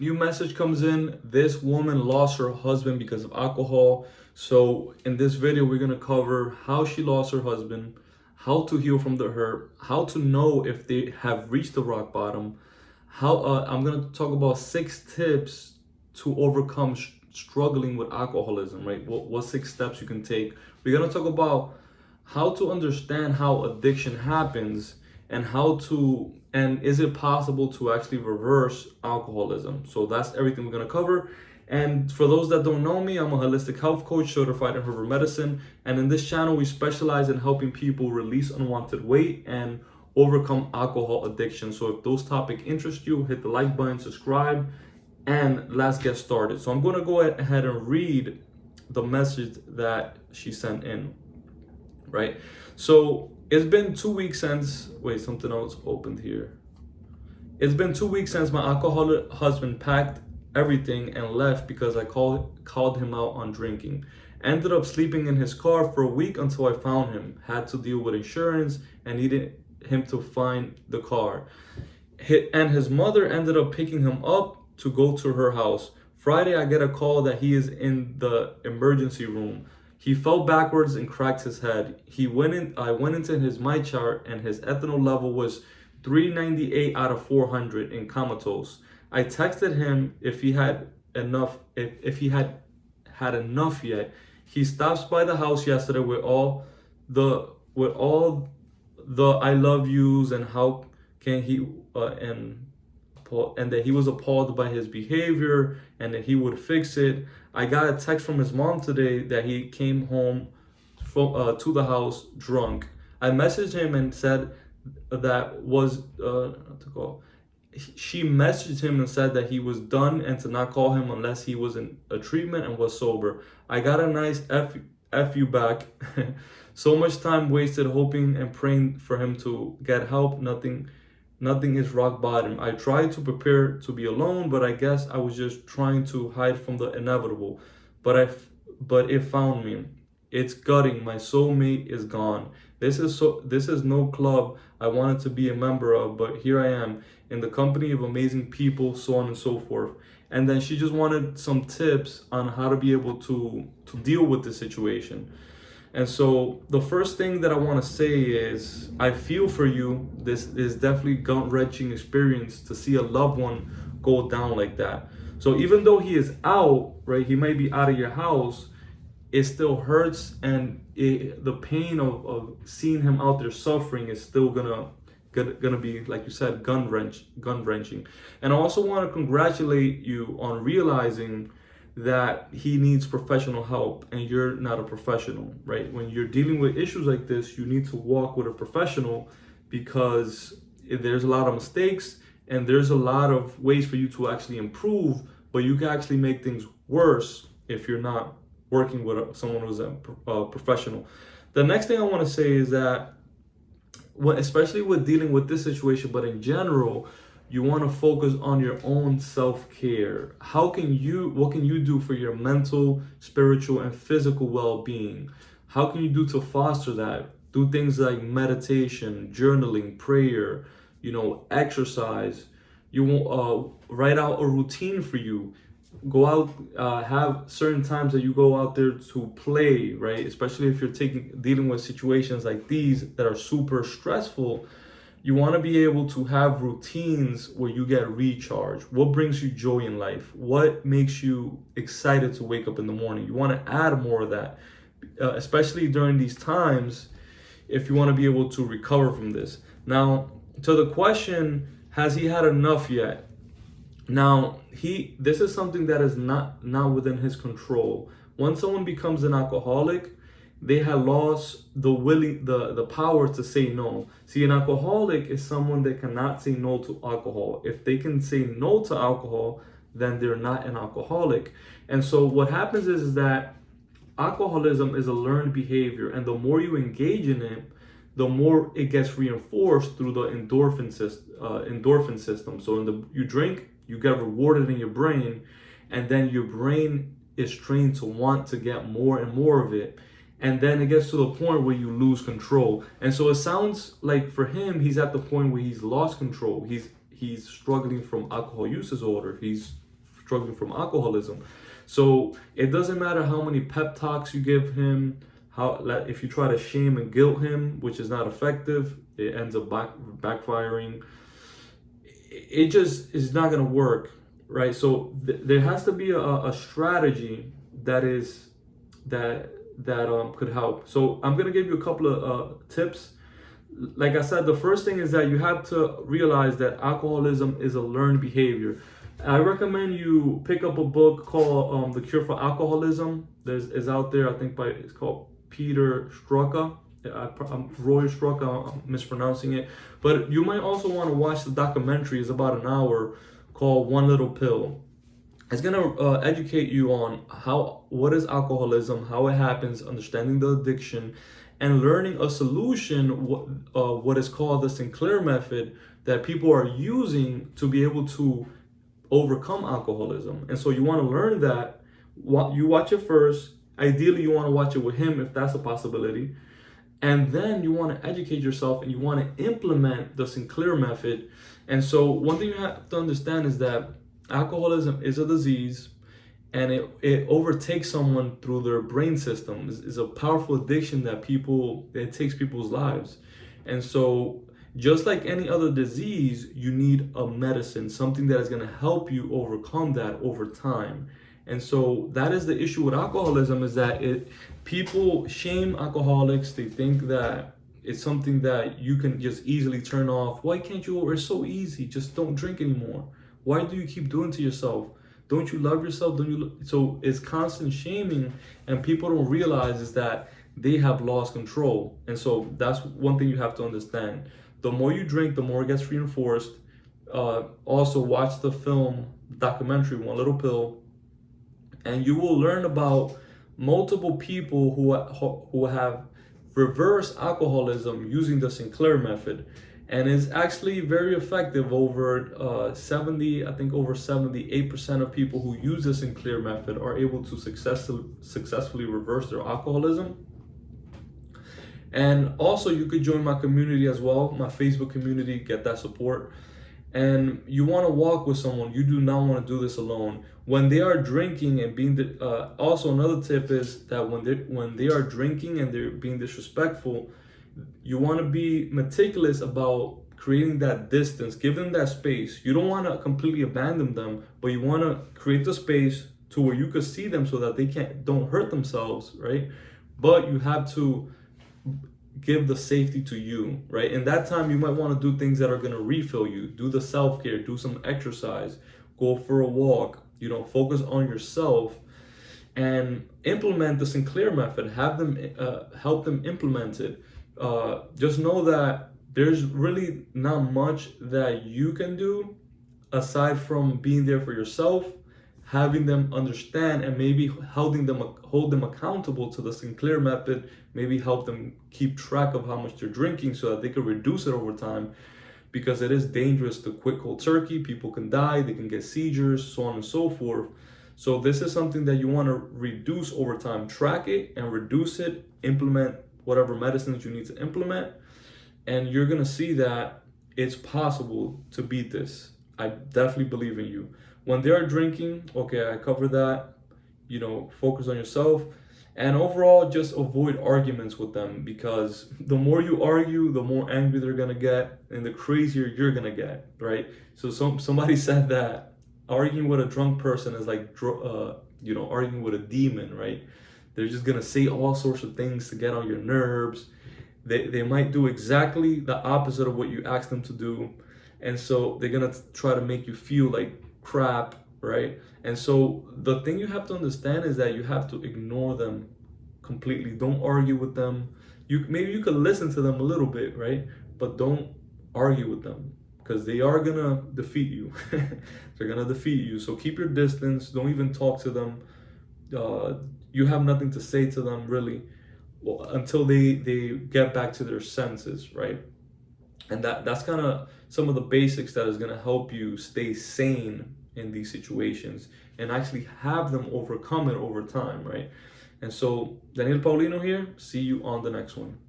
new message comes in. This woman lost her husband because of alcohol. So in this video, we're gonna cover how she lost her husband, how to heal from the hurt, how to know if they have reached the rock bottom. I'm gonna talk about 6 tips to overcome struggling with alcoholism. Right? What 6 steps you can take? We're gonna talk about how to understand how addiction happens and is it possible to actually reverse alcoholism. So that's everything we're going to cover. And for those that don't know me, I'm a holistic health coach certified in herbal medicine, and in this channel we specialize in helping people release unwanted weight and overcome alcohol addiction. So if those topics interest you, hit the like button, subscribe, and let's get started. So I'm going to go ahead and read the message that she sent in. Right? So it's been 2 weeks since, something else opened here. It's been 2 weeks since my alcoholic husband packed everything and left because I called him out on drinking. Ended up sleeping in his car for a week until I found him. Had to deal with insurance and needed him to find the car. And his mother ended up picking him up to go to her house. Friday, I get a call that he is in the emergency room. He fell backwards and cracked his head. I went into his my chart and his ethanol level was 398 out of 400 in comatose. I texted him if he had enough, if he had enough yet. He stops by the house yesterday with all the I love yous and how can he and that he was appalled by his behavior and that he would fix it. I got a text from his mom today that he came home to the house drunk. I messaged him and said she messaged him and said that he was done and to not call him unless he was in a treatment and was sober. I got a nice F you back. So much time wasted hoping and praying for him to get help. Nothing is rock bottom. I tried to prepare to be alone, but I guess I was just trying to hide from the inevitable. But it found me. It's gutting. My soulmate is gone. This is no club I wanted to be a member of, but here I am in the company of amazing people, so on and so forth. And then she just wanted some tips on how to be able to deal with the situation. And so the first thing that I want to say is I feel for you. This is definitely gut-wrenching experience to see a loved one go down like that. So even though he is out, right, he might be out of your house, it still hurts, and the pain of seeing him out there suffering is still gonna be, like you said, gun-wrenching. And I also want to congratulate you on realizing that he needs professional help and you're not a professional, right? When you're dealing with issues like this, you need to walk with a professional because there's a lot of mistakes and there's a lot of ways for you to actually improve, but you can actually make things worse if you're not working with someone who's a professional. The next thing I want to say is that, especially with dealing with this situation, but in general, you want to focus on your own self-care. What can you do for your mental, spiritual, and physical well-being? How can you do to foster that? Do things like meditation, journaling, prayer, exercise. You won't write out a routine for you. Go out, have certain times that you go out there to play, right? Especially if you're dealing with situations like these that are super stressful. You want to be able to have routines where you get recharged. What brings you joy in life? What makes you excited to wake up in the morning? You want to add more of that, especially during these times, if you want to be able to recover from this. Now, to the question, has he had enough yet? Now, this is something that is not within his control. Once someone becomes an alcoholic, they have lost the power to say no. See, an alcoholic is someone that cannot say no to alcohol. If they can say no to alcohol, then they're not an alcoholic. And so what happens is that alcoholism is a learned behavior, and the more you engage in it, the more it gets reinforced through the endorphin system. So you drink, you get rewarded in your brain, and then your brain is trained to want to get more and more of it. And then it gets to the point where you lose control. And so it sounds like for him, he's at the point where he's lost control. He's struggling from alcohol use disorder. He's struggling from alcoholism. So it doesn't matter how many pep talks you give him, if you try to shame and guilt him, which is not effective, it ends up backfiring. It just is not going to work, right? So there has to be a strategy that is that could help. So I'm going to give you a couple of tips. Like I said, the first thing is that you have to realize that alcoholism is a learned behavior. I recommend you pick up a book called The Cure for Alcoholism. Is out there, I think it's called Peter Straka. Roy Straka, I'm mispronouncing it. But you might also want to watch the documentary. It's about an hour, called One Little Pill. It's gonna educate you on what is alcoholism, how it happens, understanding the addiction, and learning a solution, what is called the Sinclair method, that people are using to be able to overcome alcoholism. And so you want to learn that. You watch it first. Ideally, you want to watch it with him if that's a possibility. And then you want to educate yourself and you want to implement the Sinclair method. And so one thing you have to understand is that alcoholism is a disease, and it overtakes someone through their brain system. It's a powerful addiction that it takes people's lives. And so just like any other disease, you need a medicine, something that is going to help you overcome that over time. And so that is the issue with alcoholism, is that people shame alcoholics. They think that it's something that you can just easily turn off. Why can't you? It's so easy. Just don't drink anymore. Why do you keep doing to yourself? Don't you love yourself? So it's constant shaming, and people don't realize is that they have lost control. And so that's one thing you have to understand. The more you drink, the more it gets reinforced. Also watch the film documentary One Little Pill, and you will learn about multiple people who have reversed alcoholism using the Sinclair method. And it's actually very effective. Over 78% of people who use the Sinclair method are able to successfully reverse their alcoholism. And also, you could join my community as well, my Facebook community, get that support. And you want to walk with someone. You do not want to do this alone. When they are drinking and being, also another tip is that when they are drinking and they're being disrespectful, you want to be meticulous about creating that distance, give them that space. You don't want to completely abandon them, but you want to create the space to where you could see them so that they don't hurt themselves, right? But you have to give the safety to you, right? In that time, you might want to do things that are going to refill you. Do the self-care, do some exercise, go for a walk, focus on yourself, and implement the Sinclair method. Have them help them implement it. Just know that there's really not much that you can do aside from being there for yourself, having them understand, and maybe hold them accountable to the Sinclair method. Maybe help them keep track of how much they're drinking so that they can reduce it over time, because it is dangerous to quit cold turkey. People can die, they can get seizures, so on and so forth. So this is something that you want to reduce over time. Track it and reduce it. Implement whatever medicines you need to implement, and you're going to see that it's possible to beat this. I definitely believe in you. When they are drinking, okay, I covered that. Focus on yourself, and overall, just avoid arguments with them, because the more you argue, the more angry they're going to get, and the crazier you're going to get, right? So somebody said that arguing with a drunk person is like arguing with a demon, right? They're just gonna say all sorts of things to get on your nerves. They might do exactly the opposite of what you ask them to do, and so they're gonna try to make you feel like crap, right? And so the thing you have to understand is that you have to ignore them completely. Don't argue with them. Maybe you could listen to them a little bit, right? But don't argue with them, because they are gonna defeat you. They're gonna defeat you. So keep your distance. Don't even talk to them. You have nothing to say to them really, until they get back to their senses, right? And that's kind of some of the basics that is gonna help you stay sane in these situations and actually have them overcome it over time, right? And so, Daniel Paulino here. See you on the next one.